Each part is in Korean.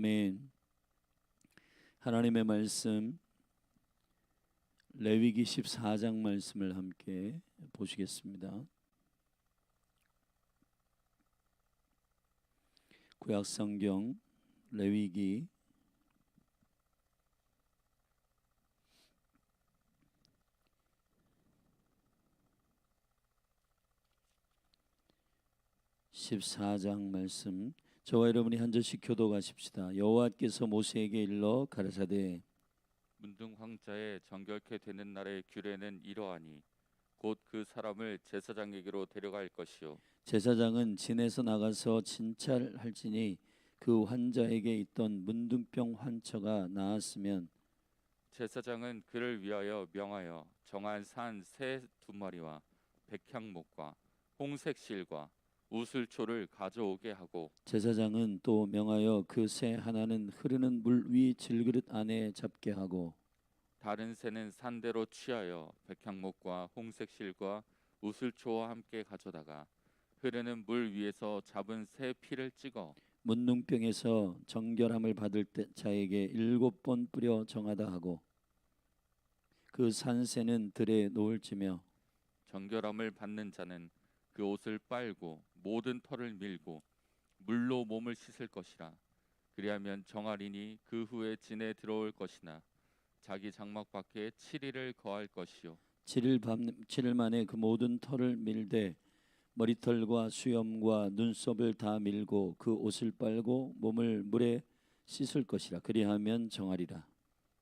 아멘. 하나님의 말씀 레위기 14장 말씀을 함께 보시겠습니다. 구약성경 레위기 14장 말씀, 저와 여러분이 한 절씩 교독하십시다. 여호와께서 모세에게 일러 가라사대 문둥 황자에 정결케 되는 날의 규례는 이러하니 곧 그 사람을 제사장에게로 데려갈 것이요 제사장은 진에서 나가서 진찰할지니 그 환자에게 있던 문둥병 환처가 나았으면 제사장은 그를 위하여 명하여 정한 산 새 2마리와 백향목과 홍색실과 우슬초를 가져오게 하고 제사장은 또 명하여 그 새 하나는 흐르는 물 위 질그릇 안에 잡게 하고 다른 새는 산대로 취하여 백향목과 홍색실과 우슬초와 함께 가져다가 흐르는 물 위에서 잡은 새 피를 찍어 문둥병에서 정결함을 받을 때 자에게 7번 뿌려 정하다 하고 그 산새는 들에 놓을지며 정결함을 받는 자는 그 옷을 빨고 모든 털을 밀고 물로 몸을 씻을 것이라. 그리하면 정하리니 그 후에 진에 들어올 것이나 자기 장막 밖에 7일을 거할 것이요 7일 만에 그 모든 털을 밀되 머리털과 수염과 눈썹을 다 밀고 그 옷을 빨고 몸을 물에 씻을 것이라. 그리하면 정하리라.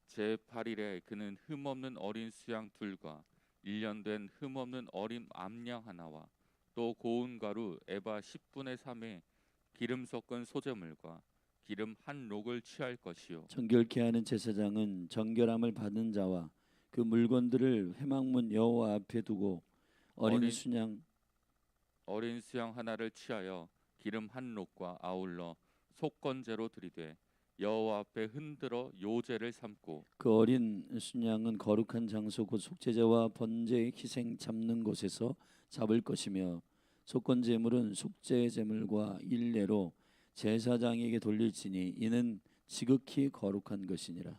제8일에 그는 흠없는 어린 수양 둘과 1년 된 흠없는 어린 암양 하나와 또 고운 가루 에바 10분의 3에 기름 섞은 소재물과 기름 한 록을 취할 것이요 정결케 하는 제사장은 정결함을 받은 자와 그 물건들을 회막문 여호와 앞에 두고 어린 어린 순양 어린 수양 하나를 취하여 기름 한 록과 아울러 속건제로 드리되 여호와 앞에 흔들어 요제를 삼고 그 어린 순양은 거룩한 장소 곧 속죄제와 번제의 희생 잡는 곳에서 잡을 것이며 속건제물은 속죄제물과 일례로 제사장에게 돌릴지니 이는 지극히 거룩한 것이니라.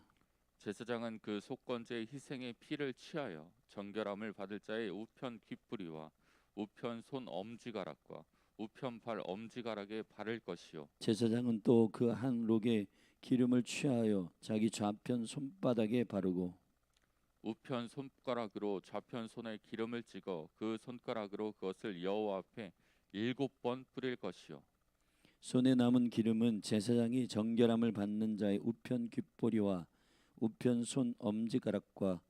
제사장은 그 속건제의 희생의 피를 취하여 정결함을 받을 자의 우편 귓부리와 우편 손 엄지가락과 우편 발 엄지가락에 바를 것이요 제사장은 또 그 한 록에 기름을 취하여 자기 좌편 손바닥에 바르고 우편 손가락으로 좌편 손에 기름을 찍어 그 손가락으로 그것을 여호와 앞에 7번 뿌릴 것이요 손에 남은 기름은 제사장이 정결함을 받는 자의 우편 귓보리와 우편 손 엄지가락과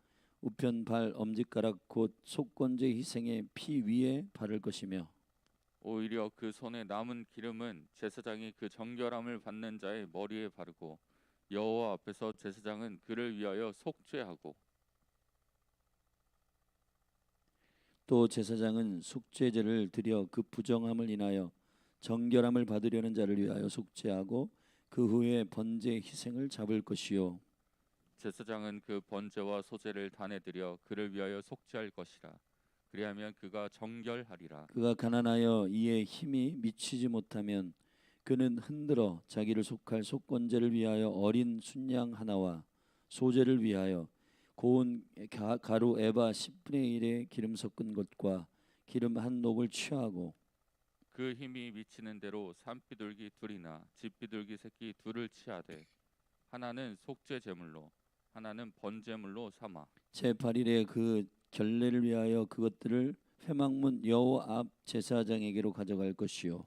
우편 발 엄지가락 곧 속건제 희생의 피 위에 바를 것이며 오히려 그 손에 남은 기름은 제사장이 그 정결함을 받는 자의 머리에 바르고 여호와 앞에서 제사장은 그를 위하여 속죄하고 또 제사장은 속죄제를 드려 그 부정함을 인하여 정결함을 받으려는 자를 위하여 속죄하고 그 후에 번제 희생을 잡을 것이요 제사장은 그 번제와 소제를 단에 드려 그를 위하여 속죄할 것이라. 그리하면 그가 정결하리라. 그가 가난하여 이에 힘이 미치지 못하면 그는 흔들어 자기를 속할 속건제를 위하여 어린 순양 하나와 소제를 위하여 고운 가루 에바 10분의 1의 기름 섞은 것과 기름 한 녹을 취하고 그 힘이 미치는 대로 산비둘기 둘이나 집비둘기 새끼 둘을 취하되 하나는 속죄 제물로 하나는 번제물로 삼아 제8일에 그 결례를 위하여 그것들을 회막문 여호와 앞 제사장에게로 가져갈 것이요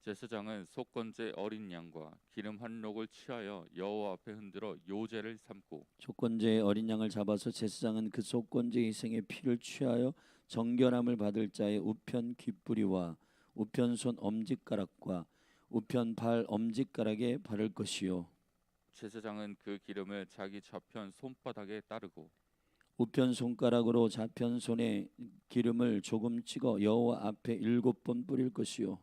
제사장은 속건제 어린 양과 기름 한 록을 취하여 여호와 앞에 흔들어 요제를 삼고 속건제의 어린 양을 잡아서 제사장은 그 속건제 희생의 피를 취하여 정결함을 받을 자의 우편 귓부리와 우편 손 엄지가락과 우편 발 엄지가락에 바를 것이요 제사장은 그 기름을 자기 좌편 손바닥에 따르고 우편 손가락으로 좌편 손에 기름을 조금 찍어 여호와 앞에 7번 뿌릴 것이요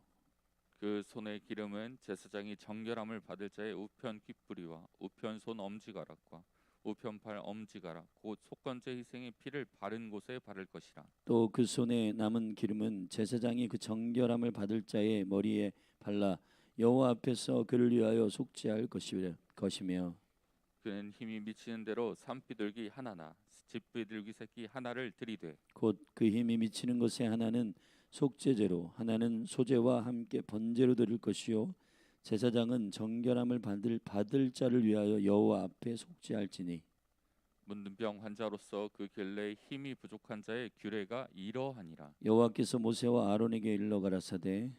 그 손의 기름은 제사장이 정결함을 받을 자의 우편 귓부리와 우편 손 엄지가락과 우편 팔 엄지가락 곧 속건제 희생의 피를 바른 곳에 바를 것이라. 또 그 손에 남은 기름은 제사장이 그 정결함을 받을 자의 머리에 발라 여호와 앞에서 그를 위하여 속죄할 것이며 그는 힘이 미치는 대로 산비둘기 하나나 집비둘기 새끼 하나를 들이되 곧 그 힘이 미치는 것에 하나는 속죄제로 하나는 소제와 함께 번제로 드릴 것이요 제사장은 정결함을 받을 자를 위하여 여호와 앞에 속죄할지니 문둥병 환자로서 그 길레에 힘이 부족한 자의 규례가 이러하니라. 여호와께서 모세와 아론에게 일러 가라사대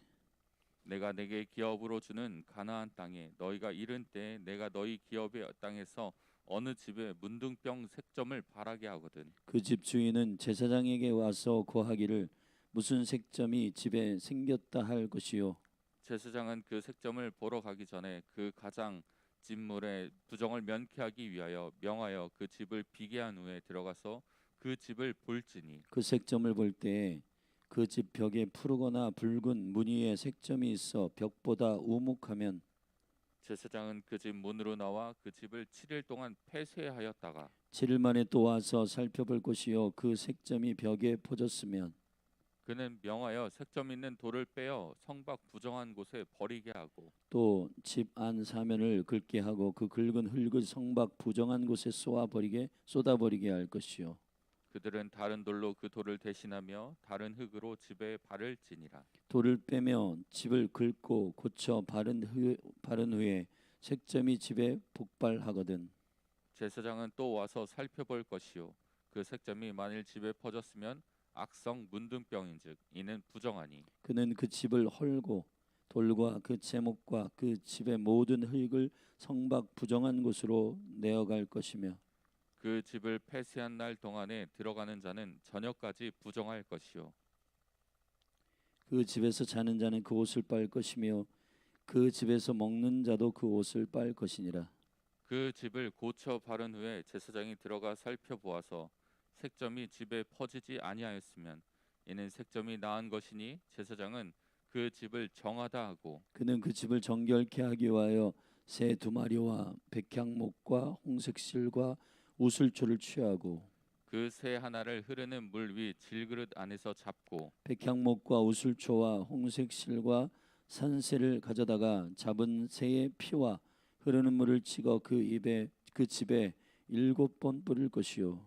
내가 내게 기업으로 주는 가나안 땅에 너희가 이른 때에 내가 너희 기업의 땅에서 어느 집에 문둥병 색점을 바라게 하거든. 그 집 주인은 제사장에게 와서 고하기를 무슨 색점이 집에 생겼다 할 것이요 제사장은 그 색점을 보러 가기 전에 그 가장 진물의 부정을 면케하기 위하여 명하여 그 집을 비게 한 후에 들어가서 그 집을 볼지니 그 색점을 볼 때에 그 집 벽에 푸르거나 붉은 무늬의 색점이 있어 벽보다 우묵하면 제사장은 그 집 문으로 나와 그 집을 7일 동안 폐쇄하였다가 7일 만에 또 와서 살펴볼 것이요 그 색점이 벽에 퍼졌으면 그는 명하여 색점 있는 돌을 빼어 성박 부정한 곳에 버리게 하고 또 집 안 사면을 긁게 하고 그 긁은 흙을 성박 부정한 곳에 쏟아버리게 할 것이요 그들은 다른 돌로 그 돌을 대신하며 다른 흙으로 집에 발을 지니라. 돌을 빼며 집을 긁고 고쳐 바른 후에 색점이 집에 폭발하거든 제사장은 또 와서 살펴볼 것이요 그 색점이 만일 집에 퍼졌으면 악성 문둥병인즉 이는 부정하니 그는 그 집을 헐고 돌과 그 제목과 그 집의 모든 흙을 성박 부정한 곳으로 내어갈 것이며 그 집을 폐쇄한 날 동안에 들어가는 자는 저녁까지 부정할 것이요 그 집에서 자는 자는 그 옷을 빨 것이며 그 집에서 먹는 자도 그 옷을 빨 것이니라 그 집을 고쳐 바른 후에 제사장이 들어가 살펴보아서 색점이 집에 퍼지지 아니하였으면 이는 색점이 나은 것이니 제사장은 그 집을 정하다 하고 그는 그 집을 정결케 하기 위하여 새 2마리와 백향목과 홍색실과 우슬초를 취하고 그 새 하나를 흐르는 물 위 질그릇 안에서 잡고 백향목과 우슬초와 홍색실과 산새를 가져다가 잡은 새의 피와 흐르는 물을 찍어 그 집에 7번 뿌릴 것이요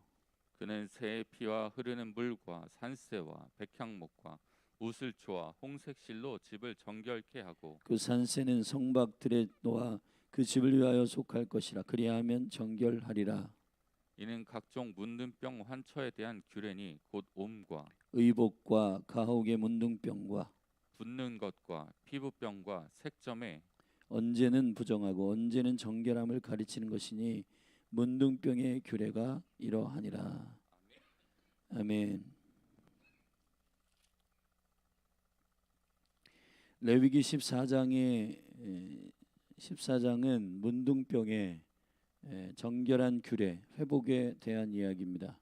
그는 새의 피와 흐르는 물과 산새와 백향목과 우슬초와 홍색실로 집을 정결케 하고 그 산새는 성박들에 놓아 그 집을 위하여 속할 것이라 그리하면 정결하리라 이는 각종 문둥병 환처에 대한 규례니 곧 옴과 의복과 가혹의 문둥병과 붓는 것과 피부병과 색점에 언제는 부정하고 언제는 정결함을 가르치는 것이니 문둥병의 규례가 이러하니라 아멘. 레위기 14장은 문둥병의 정결한 규례, 회복에 대한 이야기입니다.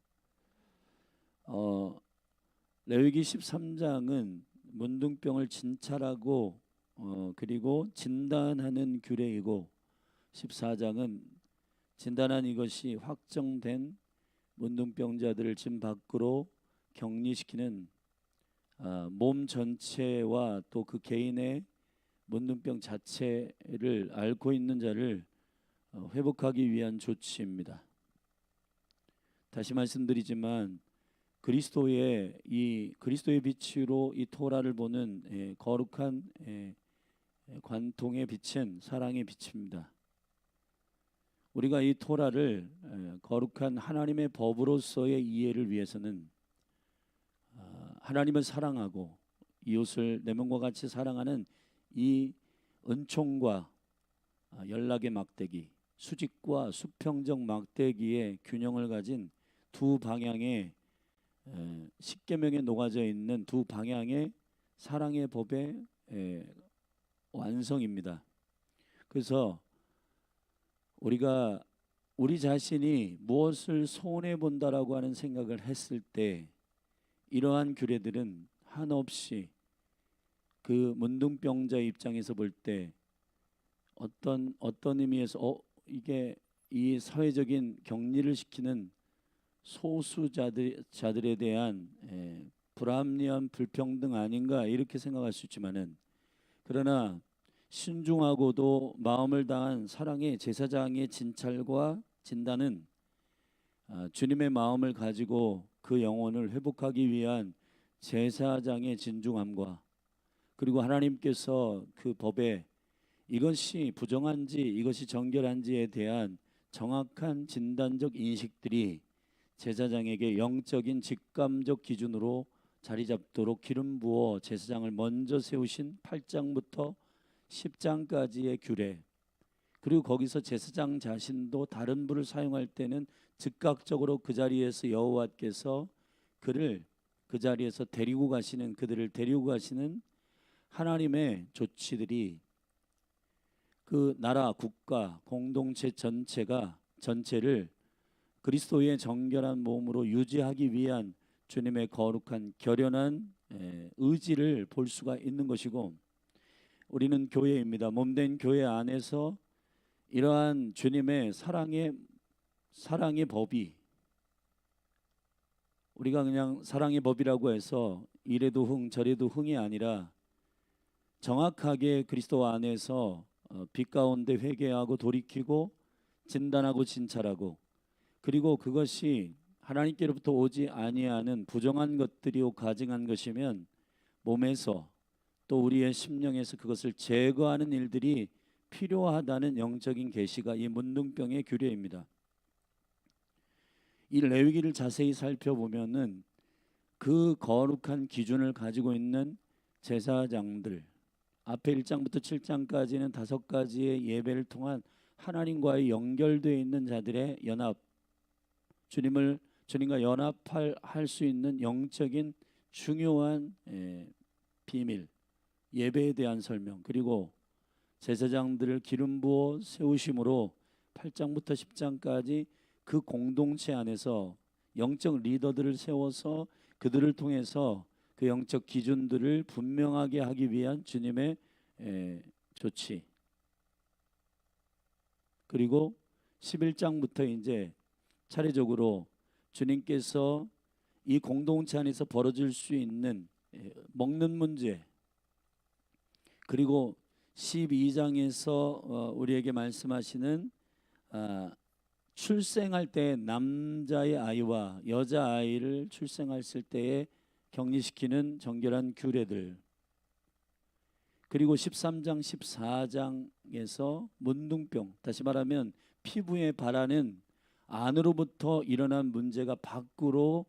레위기 13장은 문둥병을 진찰하고 그리고 진단하는 규례이고 14장은 진단한 이것이 확정된 문둥병자들을 집 밖으로 격리시키는 몸 전체와 또 그 개인의 문둥병 자체를 앓고 있는 자를 회복하기 위한 조치입니다. 다시 말씀드리지만 그리스도의 빛으로 이 토라를 보는 거룩한 관통의 빛은 사랑의 빛입니다. 우리가 이 토라를 거룩한 하나님의 법으로서의 이해를 위해서는 하나님을 사랑하고 이웃을 내 몸과 같이 사랑하는 이 은총과 연락의 막대기, 수직과 수평적 막대기의 균형을 가진 두 방향의 십계명에 녹아져 있는 두 방향의 사랑의 법의 완성입니다. 그래서 우리가 우리 자신이 무엇을 손해 본다라고 하는 생각을 했을 때 이러한 규례들은 한없이 그 문둥병자 입장에서 볼 때 어떤 의미에서 이게 이 사회적인 격리를 시키는 소수자들에 대한 불합리한 불평등 아닌가 이렇게 생각할 수 있지만은 그러나 신중하고도 마음을 다한 사랑의 제사장의 진찰과 진단은 주님의 마음을 가지고 그 영혼을 회복하기 위한 제사장의 진중함과, 그리고 하나님께서 그 법에 이것이 부정한지 이것이 정결한지에 대한 정확한 진단적 인식들이 제사장에게 영적인 직감적 기준으로 자리 잡도록 기름 부어 제사장을 먼저 세우신 8장부터 10장까지의 규례, 그리고 거기서 제사장 자신도 다른 불을 사용할 때는 즉각적으로 그 자리에서 여호와께서 그를 그 자리에서 그들을 데리고 가시는 하나님의 조치들이 그 나라, 국가, 공동체 전체를 그리스도의 정결한 몸으로 유지하기 위한 주님의 거룩한 결연한 의지를 볼 수가 있는 것이고, 우리는 교회입니다. 몸된 교회 안에서 이러한 주님의 사랑의 법이, 우리가 그냥 사랑의 법이라고 해서 이래도 흥 저래도 흥이 아니라 정확하게 그리스도 안에서 빛 가운데 회개하고 돌이키고 진단하고 진찰하고, 그리고 그것이 하나님께로부터 오지 아니하는 부정한 것들이요 가증한 것이면 몸에서 또 우리의 심령에서 그것을 제거하는 일들이 필요하다는 영적인 계시가 이 문둥병의 규례입니다. 이 레위기를 자세히 살펴보면은 그 거룩한 기준을 가지고 있는 제사장들, 앞에 1장부터 7장까지는 5가지의 예배를 통한 하나님과의 연결되어 있는 자들의 연합, 주님과 연합할 수 있는 영적인 중요한 비밀, 예배에 대한 설명, 그리고 제사장들을 기름 부어 세우심으로 8장부터 10장까지 그 공동체 안에서 영적 리더들을 세워서 그들을 통해서 그 영적 기준들을 분명하게 하기 위한 주님의 조치, 그리고 11장부터 이제 차례적으로 주님께서 이 공동체 안에서 벌어질 수 있는 먹는 문제, 그리고 12장에서 우리에게 말씀하시는 출생할 때 남자의 아이와 여자 아이를 출생했을 때에 격리시키는 정결한 규례들, 그리고 13장 14장에서 문둥병, 다시 말하면 피부에 바라는 안으로부터 일어난 문제가 밖으로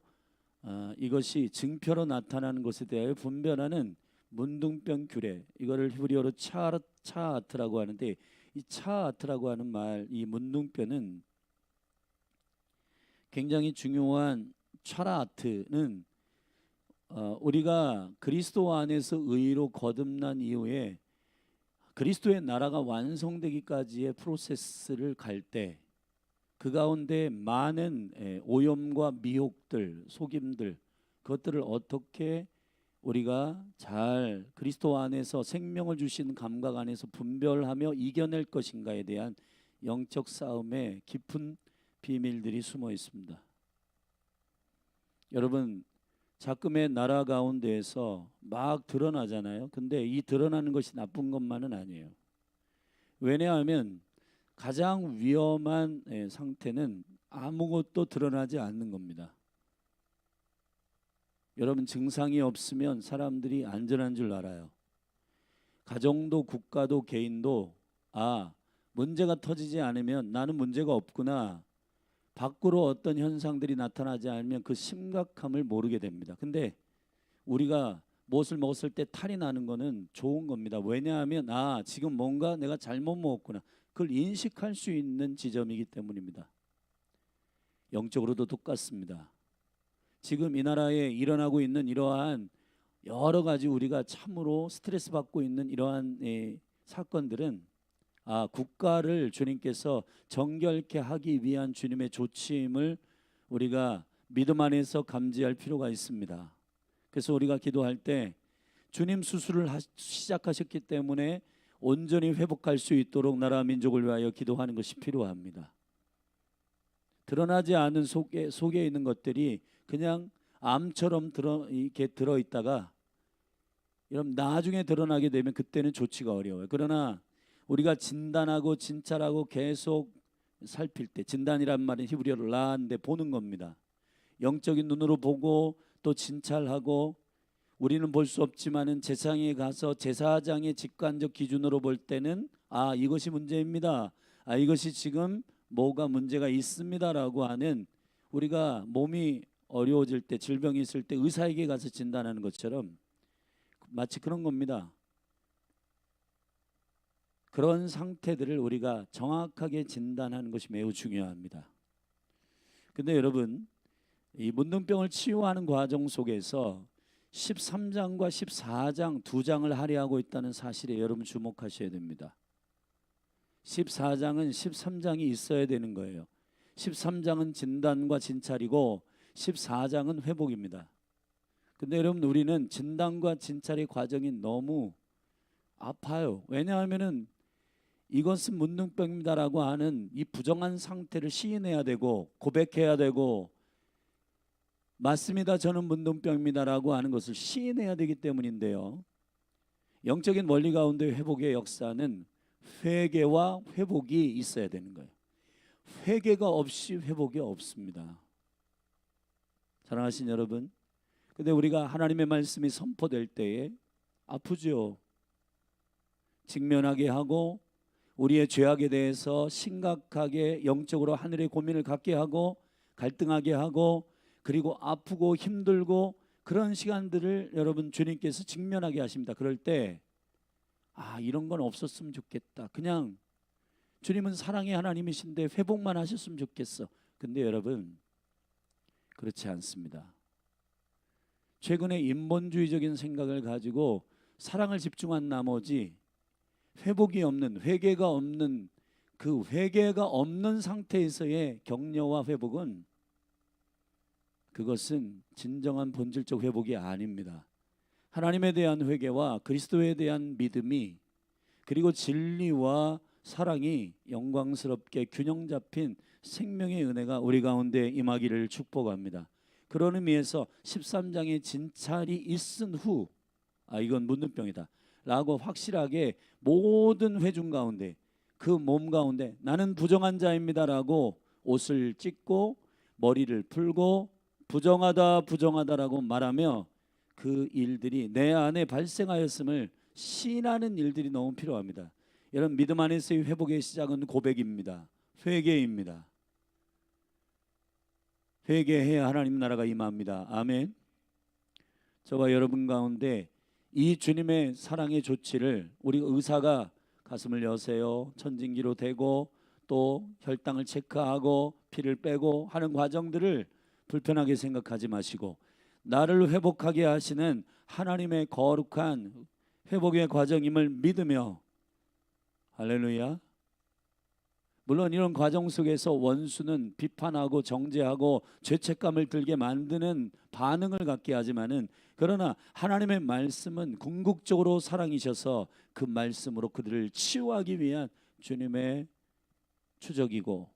이것이 증표로 나타나는 것에 대하여 분별하는 문둥병 규례, 이거를 히브리어로 차아트라고 하는데, 이 차아트라고 하는 말, 이 문둥병은 굉장히 중요한, 차라아트는 우리가 그리스도 안에서 의로 거듭난 이후에 그리스도의 나라가 완성되기까지의 프로세스를 갈 때 그 가운데 많은 오염과 미혹들, 속임들, 그것들을 어떻게 우리가 잘 그리스도 안에서 생명을 주신 감각 안에서 분별하며 이겨낼 것인가에 대한 영적 싸움에 깊은 비밀들이 숨어 있습니다. 여러분, 작금의 나라 가운데에서 막 드러나잖아요. 근데 이 드러나는 것이 나쁜 것만은 아니에요. 왜냐하면 가장 위험한 상태는 아무것도 드러나지 않는 겁니다. 여러분, 증상이 없으면 사람들이 안전한 줄 알아요. 가정도 국가도 개인도 문제가 터지지 않으면 나는 문제가 없구나, 밖으로 어떤 현상들이 나타나지 않으면 그 심각함을 모르게 됩니다. 근데 우리가 무엇을 먹었을 때 탈이 나는 거는 좋은 겁니다. 왜냐하면 지금 뭔가 내가 잘못 먹었구나, 그걸 인식할 수 있는 지점이기 때문입니다. 영적으로도 똑같습니다. 지금 이 나라에 일어나고 있는 이러한 여러 가지 우리가 참으로 스트레스 받고 있는 이러한 사건들은 국가를 주님께서 정결케 하기 위한 주님의 조치임을 우리가 믿음 안에서 감지할 필요가 있습니다. 그래서 우리가 기도할 때 주님 수술을 시작하셨기 때문에 온전히 회복할 수 있도록 나라 민족을 위하여 기도하는 것이 필요합니다. 드러나지 않은 속에 있는 것들이 그냥 암처럼 이렇게 들어있다가 여러분 나중에 드러나게 되면 그때는 좋지가 어려워요. 그러나 우리가 진단하고 진찰하고 계속 살필 때, 진단이란 말은 히브리어로 라인데 보는 겁니다. 영적인 눈으로 보고 또 진찰하고, 우리는 볼 수 없지만은 제사장에 가서 제사장의 직관적 기준으로 볼 때는 아, 이것이 문제입니다. 아, 이것이 지금 뭐가 문제가 있습니다라고 하는, 우리가 몸이 어려워질 때, 질병이 있을 때 의사에게 가서 진단하는 것처럼 마치 그런 겁니다. 그런 상태들을 우리가 정확하게 진단하는 것이 매우 중요합니다. 근데 여러분, 이 문둥병을 치유하는 과정 속에서 13장과 14장 두 장을 할애하고 있다는 사실에 여러분 주목하셔야 됩니다. 14장은 13장이 있어야 되는 거예요. 13장은 진단과 진찰이고 14장은 회복입니다. 근데 여러분, 우리는 진단과 진찰의 과정이 너무 아파요. 왜냐하면은 이것은 문둥병입니다라고 하는 이 부정한 상태를 시인해야 되고 고백해야 되고, 맞습니다, 저는 문둥병입니다라고 하는 것을 시인해야 되기 때문인데요. 영적인 원리 가운데 회복의 역사는 회개와 회복이 있어야 되는 거예요. 회개가 없이 회복이 없습니다. 사랑하신 여러분, 근데 우리가 하나님의 말씀이 선포될 때에 아프죠. 직면하게 하고 우리의 죄악에 대해서 심각하게 영적으로 하늘의 고민을 갖게 하고 갈등하게 하고, 그리고 아프고 힘들고 그런 시간들을 여러분 주님께서 직면하게 하십니다. 그럴 때 아, 이런 건 없었으면 좋겠다. 그냥 주님은 사랑의 하나님이신데 회복만 하셨으면 좋겠어. 근데 여러분, 그렇지 않습니다. 최근에 인본주의적인 생각을 가지고 사랑을 집중한 나머지 회복이 없는, 회개가 없는, 그 회개가 없는 상태에서의 격려와 회복은, 그것은 진정한 본질적 회복이 아닙니다. 하나님에 대한 회개와 그리스도에 대한 믿음이, 그리고 진리와 사랑이 영광스럽게 균형 잡힌 생명의 은혜가 우리 가운데 임하기를 축복합니다. 그런 의미에서 13장의 진찰이 있은 후 아, 이건 문둥병이다 라고 확실하게 모든 회중 가운데, 그 몸 가운데 나는 부정한 자입니다 라고 옷을 찢고 머리를 풀고 부정하다 부정하다라고 말하며 그 일들이 내 안에 발생하였음을 시인하는 일들이 너무 필요합니다. 여러분, 믿음 안에서의 회복의 시작은 고백입니다. 회개입니다. 회개해야 하나님 나라가 임합니다. 아멘. 저와 여러분 가운데 이 주님의 사랑의 조치를, 우리 의사가 가슴을 여세요, 천진기로 대고 또 혈당을 체크하고 피를 빼고 하는 과정들을 불편하게 생각하지 마시고, 나를 회복하게 하시는 하나님의 거룩한 회복의 과정임을 믿으며, 할렐루야. 물론 이런 과정 속에서 원수는 비판하고 정죄하고 죄책감을 들게 만드는 반응을 갖게 하지만은, 그러나 하나님의 말씀은 궁극적으로 사랑이셔서 그 말씀으로 그들을 치유하기 위한 주님의 추적이고,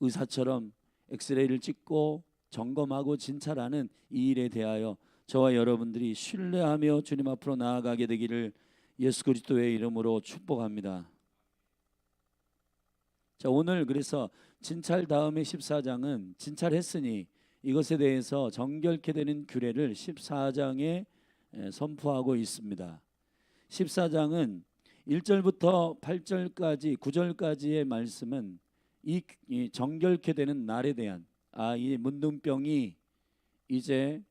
의사처럼 엑스레이를 찍고 점검하고 진찰하는 이 일에 대하여 저와 여러분들이 신뢰하며 주님 앞으로 나아가게 되기를 예수 그리스도의 이름으로 축복합니다. 자, 오늘 그래서 진찰 다음에 14장은 진찰했으니 이것에 대해서 정결케 되는 규례를 14장에 선포하고 있습니다. 14장은 1절부터 8절까지 9절까지의 말씀은 이 정결케 되는 날에 대한, 이 문둥병이 이제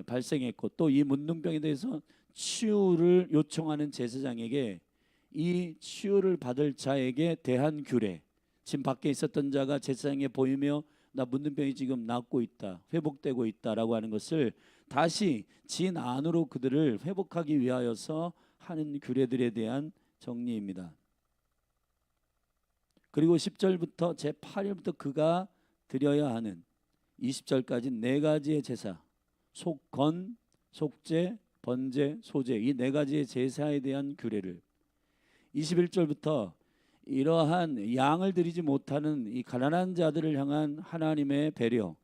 발생했고 또 이 문둥병에 대해서 치유를 요청하는 제사장에게 이 치유를 받을 자에게 대한 규례, 지금 밖에 있었던 자가 제사장에 보이며 나 문둥병이 지금 낫고 있다, 회복되고 있다라고 하는 것을 다시 진 안으로 그들을 회복하기 위하여서 하는 규례들에 대한 정리입니다. 그리고 10절부터 제8일부터 그가 드려야 하는 20절까지 네 가지의 제사, 속건, 속죄, 번제, 소제, 이 네 가지의 제사에 대한 규례를, 21절부터 이러한 양을 드리지 못하는 이 가난한 자들을 향한 하나님의 배려,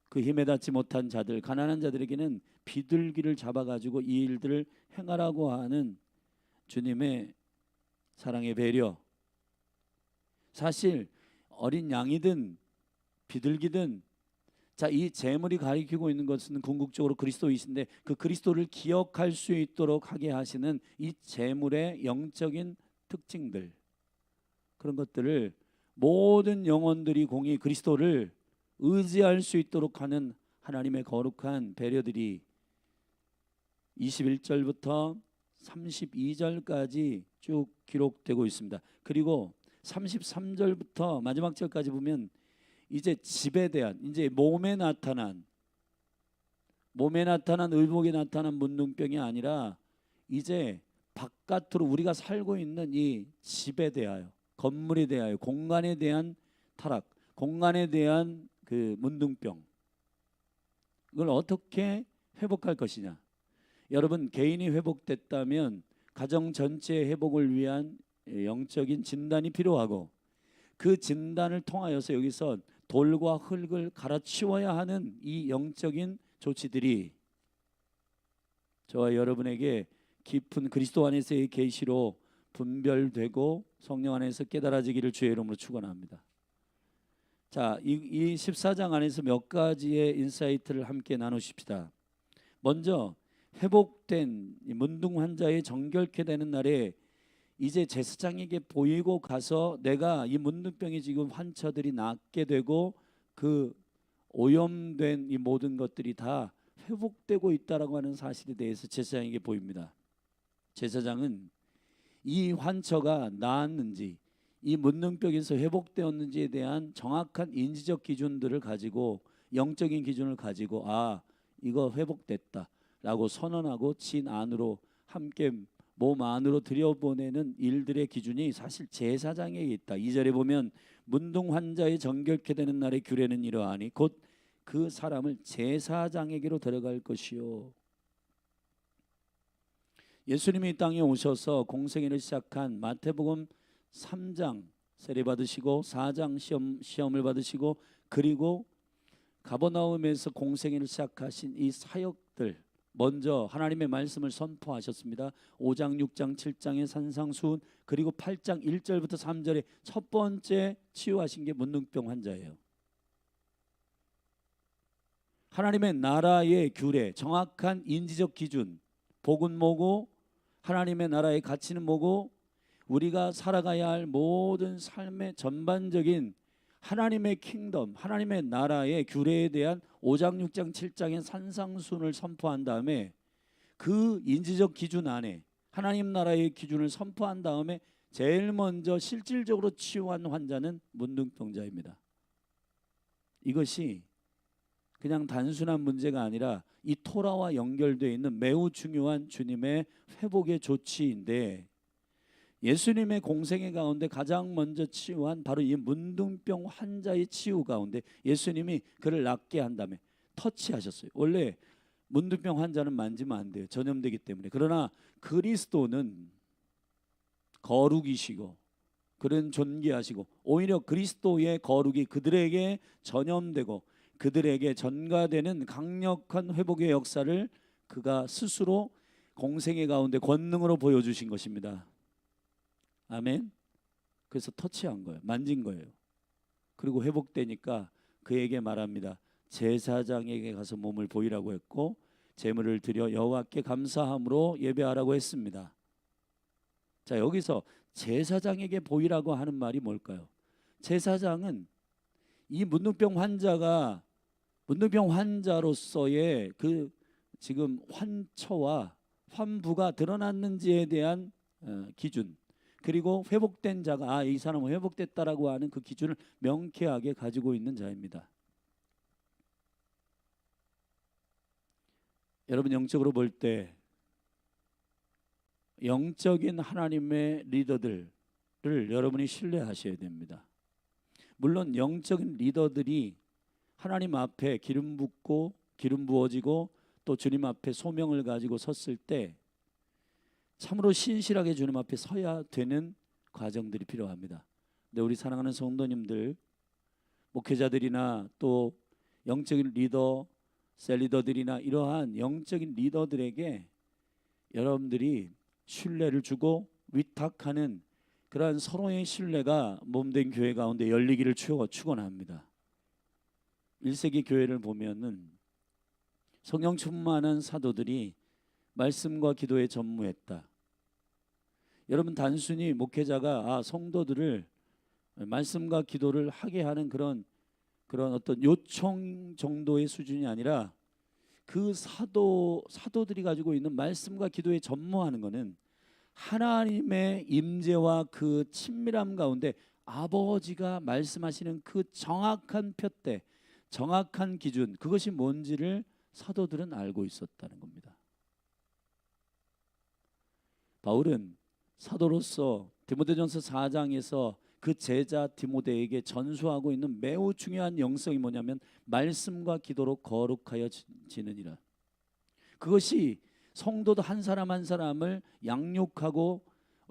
그 힘에 닿지 못한 자들, 가난한 자들에게는 비둘기를 잡아가지고 이 일들을 행하라고 하는 주님의 사랑의 배려. 사실 어린 양이든 비둘기든, 자, 이 재물이 가리키고 있는 것은 궁극적으로 그리스도이신데, 그 그리스도를 기억할 수 있도록 하게 하시는 이 재물의 영적인 특징들, 그런 것들을 모든 영혼들이 공히 그리스도를 의지할 수 있도록 하는 하나님의 거룩한 배려들이 21절부터 32절까지 쭉 기록되고 있습니다. 그리고 33절부터 마지막 절까지 보면 이제 집에 대한, 이제 몸에 나타난 의복에 나타난 문둥병이 아니라 이제 바깥으로 우리가 살고 있는 이 집에 대하여, 건물에 대하여, 공간에 대한 타락, 공간에 대한 그 문둥병, 이걸 어떻게 회복할 것이냐. 여러분, 개인이 회복됐다면 가정 전체의 회복을 위한 영적인 진단이 필요하고, 그 진단을 통하여서 여기서 돌과 흙을 갈아치워야 하는 이 영적인 조치들이 저와 여러분에게 깊은 그리스도 안에서의 계시로 분별되고 성령 안에서 깨달아지기를 주의 이름으로 축원합니다. 자, 이 14장 안에서 몇 가지의 인사이트를 함께 나누십시다. 먼저 회복된 문둥 환자의 정결케 되는 날에 이제 제사장에게 보이고 가서 내가 이 문둥병이 지금 환자들이 낫게 되고 그 오염된 이 모든 것들이 다 회복되고 있다라고 하는 사실에 대해서 제사장에게 보입니다. 제사장은 이 환처가 나았는지, 이 문둥병에서 회복되었는지에 대한 정확한 인지적 기준들을 가지고, 영적인 기준을 가지고, 아, 이거 회복됐다라고 선언하고 진 안으로 함께 몸 안으로 들여보내는 일들의 기준이 사실 제사장에게 있다. 2절에 보면 문둥 환자의 정결케 되는 날의 규례는 이러하니 곧 그 사람을 제사장에게로 데려갈 것이요. 예수님이 이 땅에 오셔서 공생애를 시작한 마태복음 3장 세례 받으시고 4장 시험을 받으시고, 그리고 가버나움에서 공생애를 시작하신 이 사역들, 먼저 하나님의 말씀을 선포하셨습니다. 5장 6장 7장의 산상수훈, 그리고 8장 1절부터 3절에 첫 번째 치유하신 게 문둥병 환자예요. 하나님의 나라의 규례, 정확한 인지적 기준, 복은 뭐고 하나님의 나라의 가치는 뭐고, 우리가 살아가야 할 모든 삶의 전반적인 하나님의 킹덤, 하나님의 나라의 규례에 대한 5장 6장 7장의 산상순을 선포한 다음에, 그 인지적 기준 안에 하나님 나라의 기준을 선포한 다음에 제일 먼저 실질적으로 치유한 환자는 문둥병자입니다. 이것이 그냥 단순한 문제가 아니라 이 토라와 연결되어 있는 매우 중요한 주님의 회복의 조치인데, 예수님의 공생애 가운데 가장 먼저 치유한 바로 이 문둥병 환자의 치유 가운데 예수님이 그를 낫게 한 다음에 터치하셨어요. 원래 문둥병 환자는 만지면 안 돼요. 전염되기 때문에. 그러나 그리스도는 거룩이시고 그는 존귀하시고, 오히려 그리스도의 거룩이 그들에게 전염되고 그들에게 전가되는 강력한 회복의 역사를 그가 스스로 공생애 가운데 권능으로 보여주신 것입니다. 아멘. 그래서 터치한 거예요. 만진 거예요. 그리고 회복되니까 그에게 말합니다. 제사장에게 가서 몸을 보이라고 했고, 제물을 드려 여호와께 감사함으로 예배하라고 했습니다. 자, 여기서 제사장에게 보이라고 하는 말이 뭘까요? 제사장은 이 문둥병 환자로서의 그 지금 환처와 환부가 드러났는지에 대한 기준, 그리고 회복된 자가 이 사람은 회복됐다라고 하는 그 기준을 명쾌하게 가지고 있는 자입니다. 여러분, 영적으로 볼 때 영적인 하나님의 리더들을 여러분이 신뢰하셔야 됩니다. 물론 영적인 리더들이 하나님 앞에 기름 붓고 기름 부어지고 또 주님 앞에 소명을 가지고 섰을 때 참으로 신실하게 주님 앞에 서야 되는 과정들이 필요합니다. 근데 우리 사랑하는 성도님들, 목회자들이나 또 영적인 리더, 셀리더들이나 이러한 영적인 리더들에게 여러분들이 신뢰를 주고 위탁하는 그러한 서로의 신뢰가 몸된 교회 가운데 열리기를 축원합니다. 1세기 교회를 보면은 성령 충만한 사도들이 말씀과 기도에 전무했다. 여러분 단순히 목회자가 성도들을 말씀과 기도를 하게 하는 그런 어떤 요청 정도의 수준이 아니라 그 사도들이 가지고 있는 말씀과 기도에 전무하는 것은 하나님의 임재와 그 친밀함 가운데 아버지가 말씀하시는 그 정확한 표대, 정확한 기준, 그것이 뭔지를 사도들은 알고 있었다는 겁니다. 바울은 사도로서 디모데전서 4장에서 그 제자 디모데에게 전수하고 있는 매우 중요한 영성이 뭐냐면 말씀과 기도로 거룩하여 지느니라. 그것이 성도도 한 사람 한 사람을 양육하고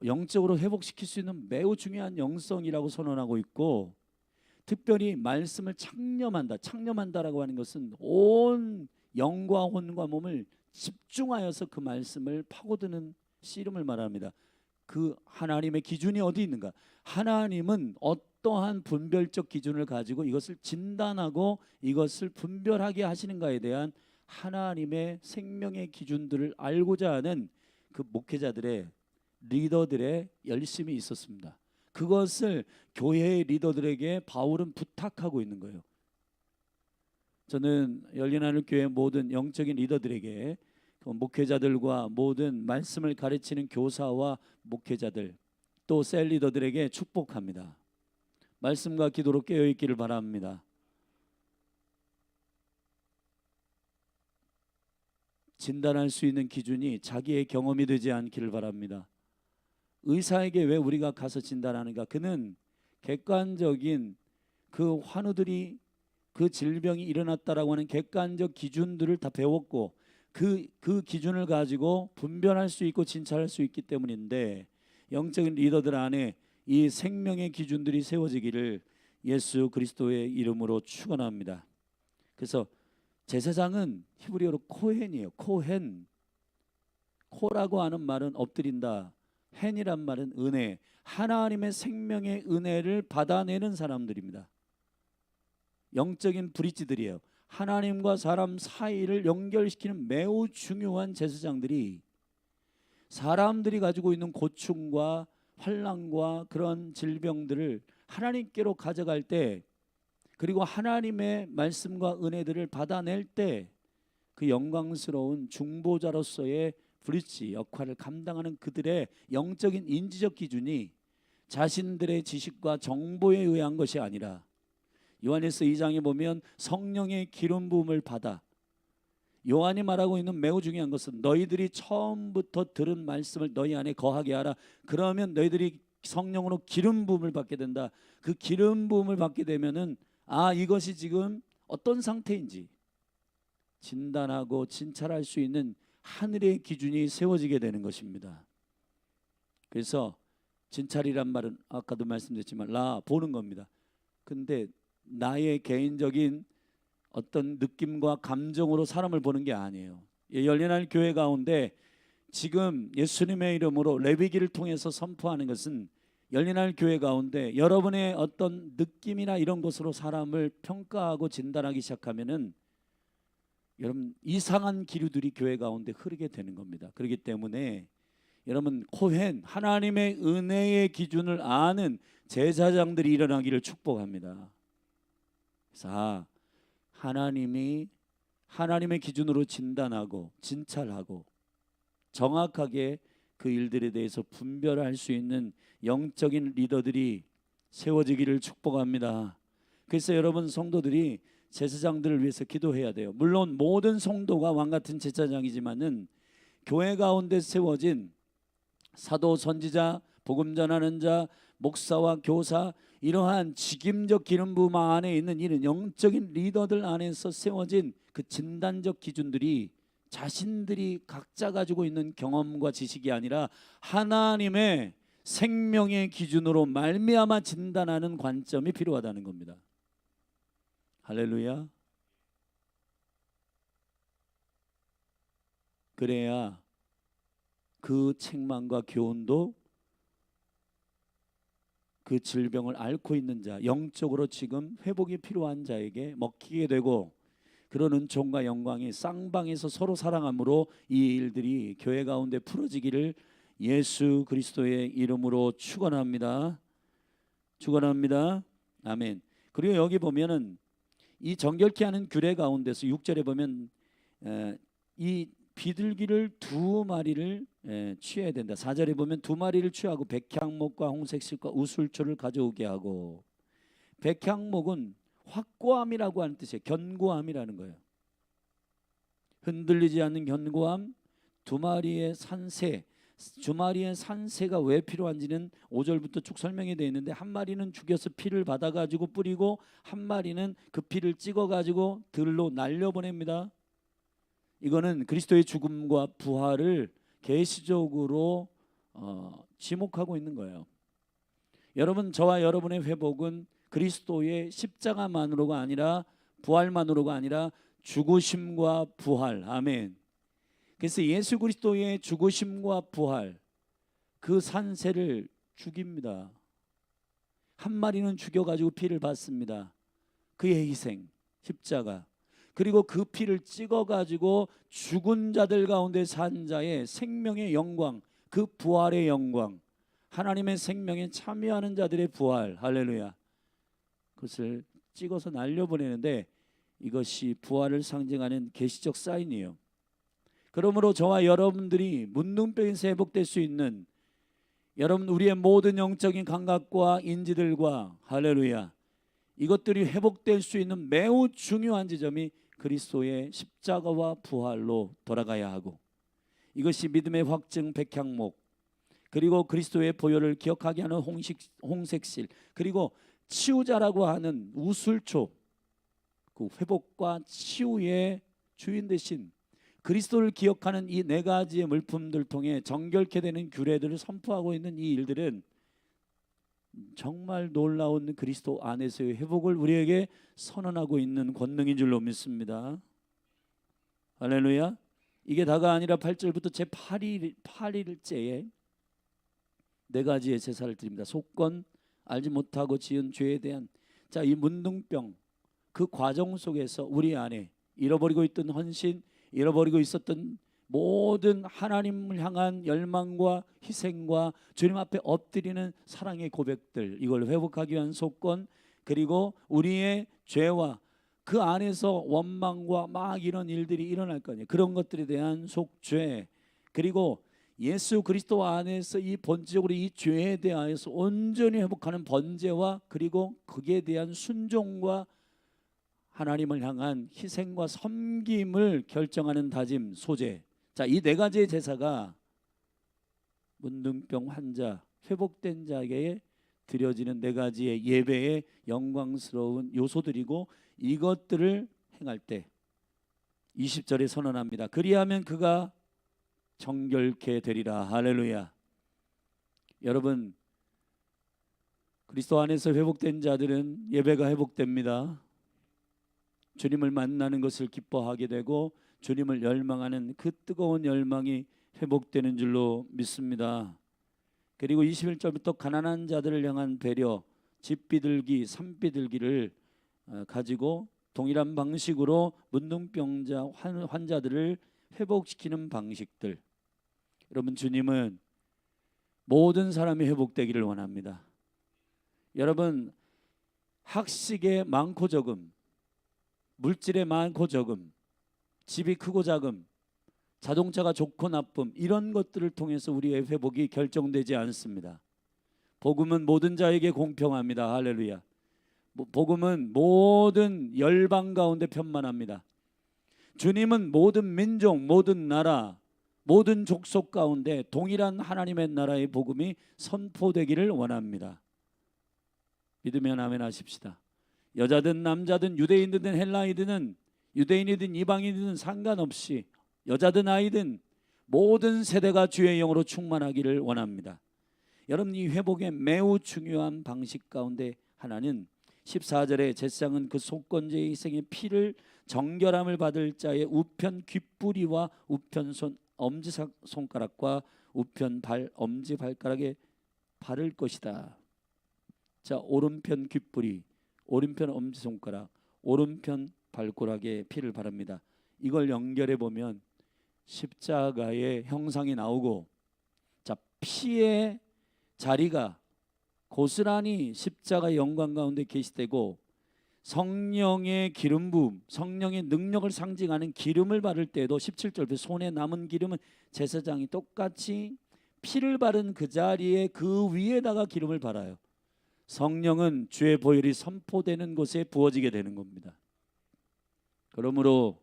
영적으로 회복시킬 수 있는 매우 중요한 영성이라고 선언하고 있고, 특별히 말씀을 창념한다라고 하는 것은 온 영과 혼과 몸을 집중하여서 그 말씀을 파고드는 씨름을 말합니다. 그 하나님의 기준이 어디 있는가? 하나님은 어떠한 분별적 기준을 가지고 이것을 진단하고 이것을 분별하게 하시는가에 대한 하나님의 생명의 기준들을 알고자 하는 그 목회자들의, 리더들의 열심이 있었습니다. 그것을 교회의 리더들에게 바울은 부탁하고 있는 거예요. 저는 열린 하늘 교회 모든 영적인 리더들에게, 목회자들과 모든 말씀을 가르치는 교사와 목회자들, 또 셀 리더들에게 축복합니다. 말씀과 기도로 깨어 있기를 바랍니다. 진단할 수 있는 기준이 자기의 경험이 되지 않기를 바랍니다. 의사에게 왜 우리가 가서 진단하는가? 그는 객관적인 그 환우들이, 그 질병이 일어났다라고 하는 객관적 기준들을 다 배웠고 그 기준을 가지고 분별할 수 있고 진찰할 수 있기 때문인데, 영적인 리더들 안에 이 생명의 기준들이 세워지기를 예수 그리스도의 이름으로 축원합니다. 그래서 제사장은 히브리어로 코헨이에요. 코헨. 코라고 하는 말은 엎드린다, 헨이란 말은 은혜, 하나님의 생명의 은혜를 받아내는 사람들입니다. 영적인 브릿지들이에요. 하나님과 사람 사이를 연결시키는 매우 중요한 제사장들이 사람들이 가지고 있는 고충과 환난과 그런 질병들을 하나님께로 가져갈 때, 그리고 하나님의 말씀과 은혜들을 받아낼 때 그 영광스러운 중보자로서의 브릿지 역할을 감당하는 그들의 영적인 인지적 기준이 자신들의 지식과 정보에 의한 것이 아니라, 요한일서 2장에 보면 성령의 기름 부음을 받아, 요한이 말하고 있는 매우 중요한 것은 너희들이 처음부터 들은 말씀을 너희 안에 거하게 하라. 그러면 너희들이 성령으로 기름 부음을 받게 된다. 그 기름 부음을 받게 되면은 이것이 지금 어떤 상태인지 진단하고 진찰할 수 있는 하늘의 기준이 세워지게 되는 것입니다. 그래서 진찰이란 말은 아까도 말씀드렸지만 보는 겁니다. 근데 나의 개인적인 어떤 느낌과 감정으로 사람을 보는 게 아니에요. 열린 하늘 교회 가운데 지금 예수님의 이름으로 레위기를 통해서 선포하는 것은, 열린 하늘 교회 가운데 여러분의 어떤 느낌이나 이런 것으로 사람을 평가하고 진단하기 시작하면은 여러분 이상한 기류들이 교회 가운데 흐르게 되는 겁니다. 그렇기 때문에 여러분 코헨, 하나님의 은혜의 기준을 아는 제사장들이 일어나기를 축복합니다. 그래서 하나님의 기준으로 진단하고 진찰하고 정확하게 그 일들에 대해서 분별할 수 있는 영적인 리더들이 세워지기를 축복합니다. 그래서 여러분 성도들이 제사장들을 위해서 기도해야 돼요. 물론 모든 성도가 왕같은 제사장이지만은 교회 가운데 세워진 사도, 선지자, 복음 전하는 자, 목사와 교사, 이러한 직임적 기름 부음 안에 있는 이런 영적인 리더들 안에서 세워진 그 진단적 기준들이 자신들이 각자 가지고 있는 경험과 지식이 아니라 하나님의 생명의 기준으로 말미암아 진단하는 관점이 필요하다는 겁니다. 할렐루야. 그래야 그 책망과 교훈도 그 질병을 앓고 있는 자, 영적으로 지금 회복이 필요한 자에게 먹히게 되고, 그런 은총과 영광이 쌍방에서 서로 사랑함으로 이 일들이 교회 가운데 풀어지기를 예수 그리스도의 이름으로 축원합니다. 축원합니다. 아멘. 그리고 여기 보면은 이 정결케 하는 규례 가운데서 6절에 보면 이 비둘기를 2마리를 취해야 된다. 4절에 보면 2마리를 취하고 백향목과 홍색실과 우술초를 가져오게 하고, 백향목은 확고함이라고 하는 뜻이에요. 견고함이라는 거예요. 흔들리지 않는 견고함. 2마리의 산새, 2마리의 산새가 왜 필요한지는 5절부터 쭉 설명이 되어 있는데, 한 마리는 죽여서 피를 받아가지고 뿌리고, 한 마리는 그 피를 찍어가지고 들로 날려보냅니다. 이거는 그리스도의 죽음과 부활을 계시적으로 지목하고 있는 거예요. 여러분, 저와 여러분의 회복은 그리스도의 십자가만으로가 아니라, 부활만으로가 아니라 죽으심과 부활. 아멘. 그래서 예수 그리스도의 죽으심과 부활, 그 산새를 죽입니다. 한 마리는 죽여가지고 피를 받습니다. 그의 희생, 십자가. 그리고 그 피를 찍어가지고 죽은 자들 가운데 산 자의 생명의 영광, 그 부활의 영광, 하나님의 생명에 참여하는 자들의 부활, 할렐루야, 그것을 찍어서 날려보내는데, 이것이 부활을 상징하는 계시적 사인이에요. 그러므로 저와 여러분들이 문둥병에서 회복될 수 있는, 여러분 우리의 모든 영적인 감각과 인지들과, 할렐루야, 이것들이 회복될 수 있는 매우 중요한 지점이 그리스도의 십자가와 부활로 돌아가야 하고, 이것이 믿음의 확증 백향목, 그리고 그리스도의 보혈을 기억하게 하는 홍색실, 그리고 치유자라고 하는 우술초, 그 회복과 치유의 주인 되신 그리스도를 기억하는 이 4가지의 물품들을 통해 정결케 되는 규례들을 선포하고 있는 이 일들은 정말 놀라운 그리스도 안에서의 회복을 우리에게 선언하고 있는 권능인 줄로 믿습니다. 할렐루야. 이게 다가 아니라 8절부터 제8일째에 4가지의 제사를 드립니다. 속건, 알지 못하고 지은 죄에 대한, 자, 이 문둥병, 그 과정 속에서 우리 안에 잃어버리고 있던 헌신, 잃어버리고 있었던 모든 하나님을 향한 열망과 희생과 주님 앞에 엎드리는 사랑의 고백들, 이걸 회복하기 위한 속건, 그리고 우리의 죄와 그 안에서 원망과 막 이런 일들이 일어날 거 아니에요. 그런 것들에 대한 속죄, 그리고 예수 그리스도 안에서 이 본질적으로 이 죄에 대하여서 온전히 회복하는 번제와, 그리고 거기에 대한 순종과 하나님을 향한 희생과 섬김을 결정하는 다짐, 소재. 자, 이 4가지의 제사가 문둥병 환자, 회복된 자에게 드려지는 4가지의 예배의 영광스러운 요소들이고, 이것들을 행할 때 20절에 선언합니다. 그리하면 그가 정결케 되리라. 할렐루야. 여러분, 그리스도 안에서 회복된 자들은 예배가 회복됩니다. 주님을 만나는 것을 기뻐하게 되고, 주님을 열망하는 그 뜨거운 열망이 회복되는 줄로 믿습니다. 그리고 21절부터 가난한 자들을 향한 배려, 집비둘기, 산비둘기를 가지고 동일한 방식으로 문둥병자 환자들을 회복시키는 방식들. 여러분, 주님은 모든 사람이 회복되기를 원합니다. 여러분, 학식에 많고 적음, 물질에 많고 적음, 집이 크고 작음, 자동차가 좋고 나쁨, 이런 것들을 통해서 우리의 회복이 결정되지 않습니다. 복음은 모든 자에게 공평합니다. 할렐루야. 복음은 모든 열방 가운데 편만합니다. 주님은 모든 민족, 모든 나라, 모든 족속 가운데 동일한 하나님의 나라의 복음이 선포되기를 원합니다. 믿으면 아멘 하십시다. 여자든 남자든 유대인이든 헬라이든 유대인이든 이방인이든 상관없이, 여자든 아이든 모든 세대가 주의 영으로 충만하기를 원합니다. 여러분, 이 회복의 매우 중요한 방식 가운데 하나는 14절에 제사장은 그 속건제의 희생의 피를 정결함을 받을 자의 우편 귓뿌리와 우편 손 엄지 손가락과 우편 엄지 발가락에 바를 것이다. 자, 오른편 귓불이, 오른편 엄지 손가락, 오른편 발가락에 피를 바릅니다. 이걸 연결해 보면 십자가의 형상이 나오고, 자, 피의 자리가 고스란히 십자가의 영광 가운데 계시되고, 성령의 기름 부음, 성령의 능력을 상징하는 기름을 바를 때에도 17절 손에 남은 기름은 제사장이 똑같이 피를 바른 그 자리에 그 위에다가 기름을 발아요. 성령은 주의 보혈이 선포되는 곳에 부어지게 되는 겁니다. 그러므로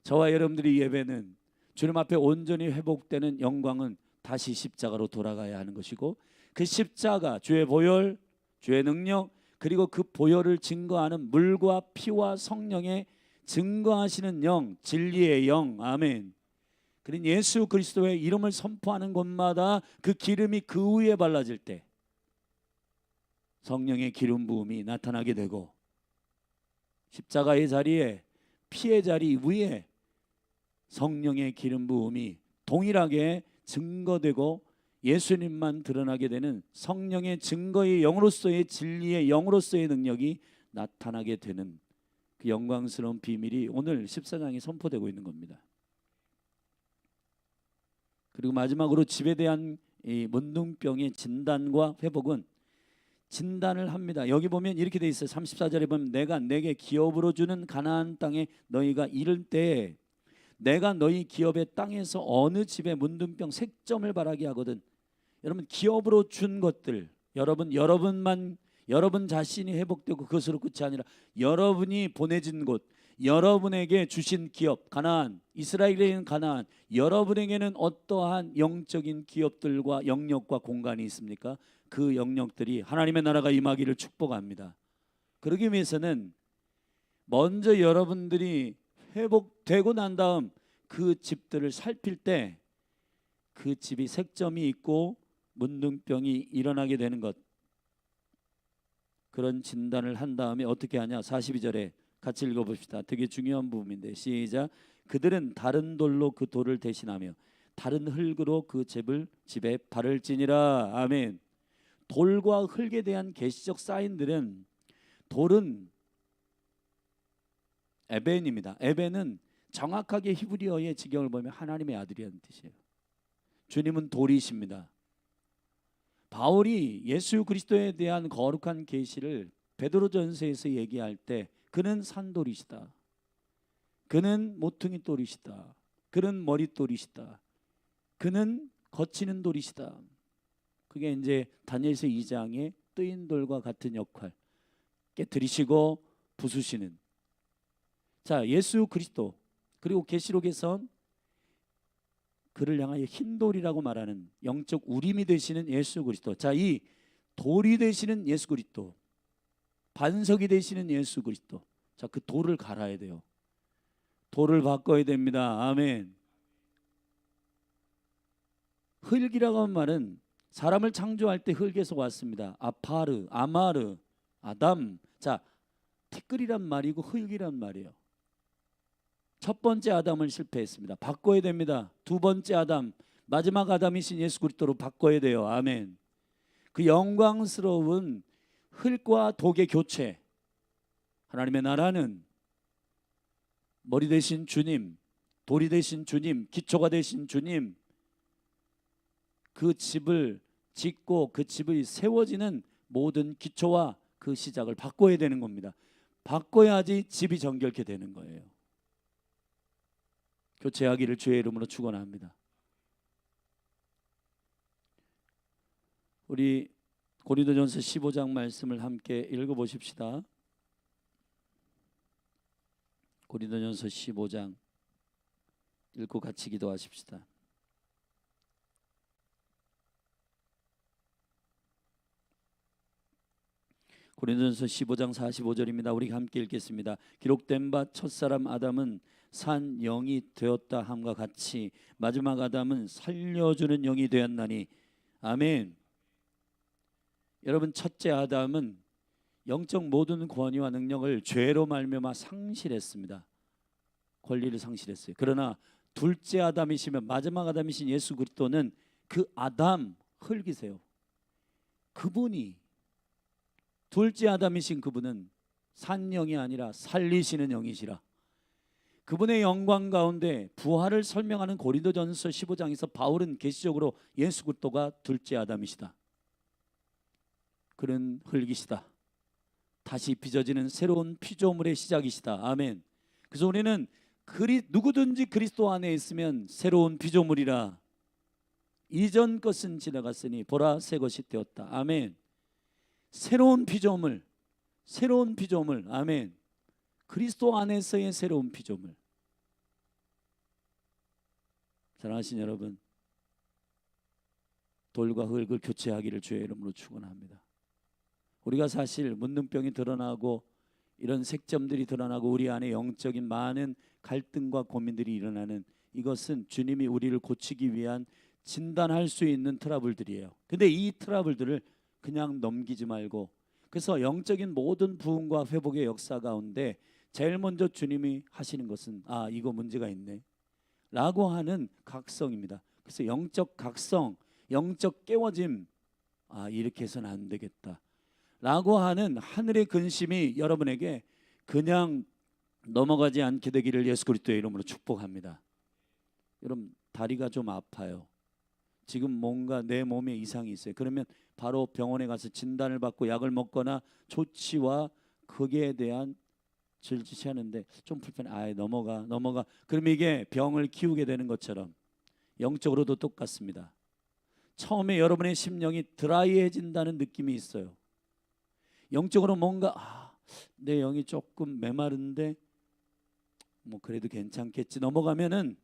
저와 여러분들이 예배는 주님 앞에 온전히 회복되는 영광은 다시 십자가로 돌아가야 하는 것이고, 그 십자가, 주의 보혈, 주의 능력, 그리고 그 보혈을 증거하는 물과 피와 성령의 증거하시는 영, 진리의 영, 아멘. 그런 예수 그리스도의 이름을 선포하는 곳마다 그 기름이 그 위에 발라질 때 성령의 기름 부음이 나타나게 되고, 십자가의 자리에, 피의 자리 위에 성령의 기름 부음이 동일하게 증거되고 예수님만 드러나게 되는 성령의 증거의 영으로서의 진리의 영으로서의 능력이 나타나게 되는 그 영광스러운 비밀이 오늘 14장에 선포되고 있는 겁니다. 그리고 마지막으로 집에 대한 이 문둥병의 진단과 회복은 진단을 합니다. 여기 보면 이렇게 돼 있어요. 34절에 보면 내가 내게 기업으로 주는 가나안 땅에 너희가 이를 때 내가 너희 기업의 땅에서 어느 집에 문둥병 색점을 바라게 하거든. 여러분, 기업으로 준 것들, 여러분 자신이 회복되고 그것으로 끝이 아니라 여러분이 보내진 곳, 여러분에게 주신 기업, 가나안, 이스라엘에 있는 가나안, 여러분에게는 어떠한 영적인 기업들과 영역과 공간이 있습니까? 그 영역들이 하나님의 나라가 임하기를 축복합니다. 그러기 위해서는 먼저 여러분들이 회복되고 난 다음 그 집들을 살필 때 그 집이 색점이 있고 문둥병이 일어나게 되는 것, 그런 진단을 한 다음에 어떻게 하냐? 42절에 같이 읽어봅시다. 되게 중요한 부분인데 시작. 그들은 다른 돌로 그 돌을 대신하며 다른 흙으로 그 집에 바를지니라. 아멘. 돌과 흙에 대한 계시적 사인들은, 돌은 에벤입니다. 에벤은 정확하게 히브리어의 직역을 보면 하나님의 아들이라는 뜻이에요. 주님은 돌이십니다. 바울이 예수 그리스도에 대한 거룩한 계시를 베드로전서에서 얘기할 때 그는 산돌이시다, 그는 모퉁이 돌이시다, 그는 머릿돌이시다, 그는 거치는 돌이시다. 그게 이제 다니엘서 2장의 뜨인 돌과 같은 역할, 깨트리시고 부수시는. 자, 예수 그리스도, 그리고 계시록에선 그를 향하여 흰 돌이라고 말하는 영적 우림이 되시는 예수 그리스도. 자, 이 돌이 되시는 예수 그리스도, 반석이 되시는 예수 그리스도. 자, 그 돌을 갈아야 돼요. 돌을 바꿔야 됩니다. 아멘. 흙이라고 하는 말은 사람을 창조할 때 흙에서 왔습니다. 아파르, 아마르, 아담. 자, 티끌이란 말이고 흙이란 말이에요. 첫 번째 아담을 실패했습니다. 바꿔야 됩니다. 두 번째 아담, 마지막 아담이신 예수 그리스도로 바꿔야 돼요. 아멘. 그 영광스러운 흙과 독의 교체. 하나님의 나라는 머리 되신 주님, 돌이 되신 주님, 기초가 되신 주님, 그 집을 짓고 그 집이 세워지는 모든 기초와 그 시작을 바꿔야 되는 겁니다. 바꿔야지 집이 정결케 되는 거예요. 교체하기를 주의 이름으로 축원합니다. 우리 고린도전서 15장 말씀을 함께 읽어보십시다. 고린도전서 15장 읽고 같이 기도하십시다. 고린도전서 15장 45절입니다. 우리 함께 읽겠습니다. 기록된 바 첫사람 아담은 산 영이 되었다 함과 같이 마지막 아담은 살려주는 영이 되었나니. 아멘. 여러분, 첫째 아담은 영적 모든 권위와 능력을 죄로 말미암아 상실했습니다. 권리를 상실했어요. 그러나 둘째 아담이시면 마지막 아담이신 예수 그리스도는 그 아담 흙이세요. 그분이 둘째 아담이신 그분은 산 영이 아니라 살리시는 영이시라. 그분의 영광 가운데 부활을 설명하는 고린도전서 15장에서 바울은 계시적으로 예수 그리스도가 둘째 아담이시다. 그는 흙이시다. 다시 빚어지는 새로운 피조물의 시작이시다. 아멘. 그래서 우리는 누구든지 그리스도 안에 있으면 새로운 피조물이라. 이전 것은 지나갔으니 보라 새 것이 되었다. 아멘. 새로운 피조물, 새로운 피조물. 아멘. 그리스도 안에서의 새로운 피조물. 사랑하신 여러분, 돌과 흙을 교체하기를 주의 이름으로 축원합니다. 우리가 사실 문둥병이 드러나고 이런 색점들이 드러나고 우리 안에 영적인 많은 갈등과 고민들이 일어나는 이것은 주님이 우리를 고치기 위한 진단할 수 있는 트러블들이에요. 근데 이 트러블들을 그냥 넘기지 말고, 그래서 영적인 모든 부흥과 회복의 역사 가운데 제일 먼저 주님이 하시는 것은 이거 문제가 있네 라고 하는 각성입니다. 그래서 영적 각성, 영적 깨워짐, 이렇게 해서는 안 되겠다 라고 하는 하늘의 근심이 여러분에게 그냥 넘어가지 않게 되기를 예수 그리스도의 이름으로 축복합니다. 여러분, 다리가 좀 아파요. 지금 뭔가 내 몸에 이상이 있어요. 그러면 바로 병원에 가서 진단을 받고 약을 먹거나 조치와 거기에 대한 질지하는데 좀 불편해. 넘어가. 그러면 이게 병을 키우게 되는 것처럼 영적으로도 똑같습니다. 처음에 여러분의 심령이 드라이해진다는 느낌이 있어요. 영적으로 뭔가 내 영이 조금 메마른데 뭐 그래도 괜찮겠지 넘어가면은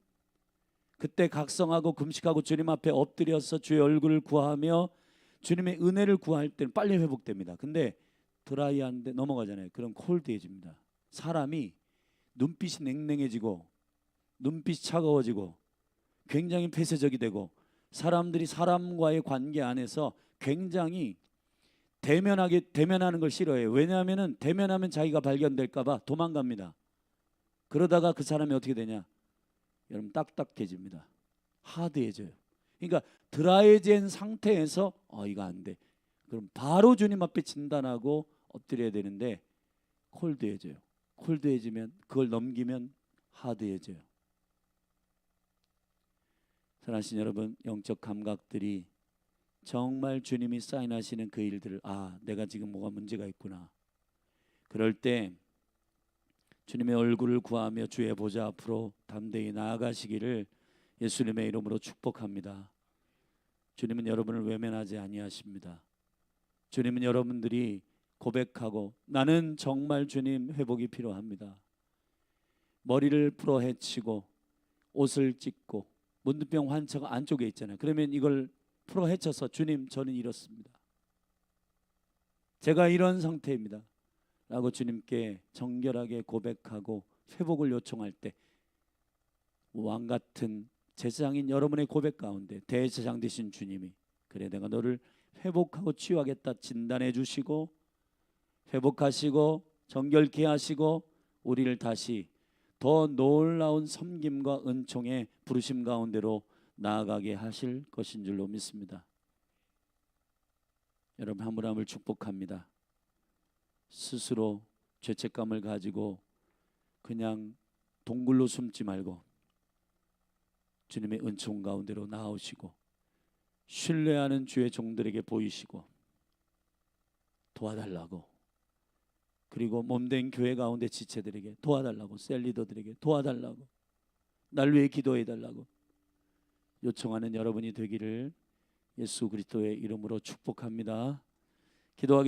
그때 각성하고 금식하고 주님 앞에 엎드려서 주의 얼굴을 구하며 주님의 은혜를 구할 때는 빨리 회복됩니다. 근데 드라이한데 넘어가잖아요. 그럼 콜드해집니다. 사람이 눈빛이 냉랭해지고 눈빛이 차가워지고 굉장히 폐쇄적이 되고 사람들이 사람과의 관계 안에서 굉장히 대면하는 걸 싫어해요. 왜냐하면 대면하면 자기가 발견될까 봐 도망갑니다. 그러다가 그 사람이 어떻게 되냐? 여러분, 딱딱해집니다. 하드해져요. 그러니까 드라이해진 상태에서 이거 안 돼. 그럼 바로 주님 앞에 진단하고 엎드려야 되는데 콜드해져요. 콜드해지면 그걸 넘기면 하드해져요. 사랑하신 여러분, 영적 감각들이 정말 주님이 사인하시는 그 일들을 내가 지금 뭐가 문제가 있구나. 그럴 때 주님의 얼굴을 구하며 주의 보좌 앞으로 담대히 나아가시기를 예수님의 이름으로 축복합니다. 주님은 여러분을 외면하지 아니하십니다. 주님은 여러분들이 고백하고 나는 정말 주님 회복이 필요합니다. 머리를 풀어 헤치고 옷을 찢고 문둥병 환자가 안쪽에 있잖아요. 그러면 이걸 풀어 헤쳐서 주님 저는 이렇습니다. 제가 이런 상태입니다. 라고 주님께 정결하게 고백하고 회복을 요청할 때 왕같은 제사장인 여러분의 고백 가운데 대제사장 되신 주님이 그래 내가 너를 회복하고 치유하겠다 진단해 주시고 회복하시고 정결케 하시고 우리를 다시 더 놀라운 섬김과 은총의 부르심 가운데로 나아가게 하실 것인 줄로 믿습니다. 여러분 한 분 한 분을 축복합니다. 스스로 죄책감을 가지고 그냥 동굴로 숨지 말고 주님의 은총 가운데로 나오시고 신뢰하는 주의 종들에게 보이시고 도와달라고, 그리고 몸된 교회 가운데 지체들에게 도와달라고, 셀리더들에게 도와달라고, 날 위해 기도해달라고 요청하는 여러분이 되기를 예수 그리스도의 이름으로 축복합니다. 기도하기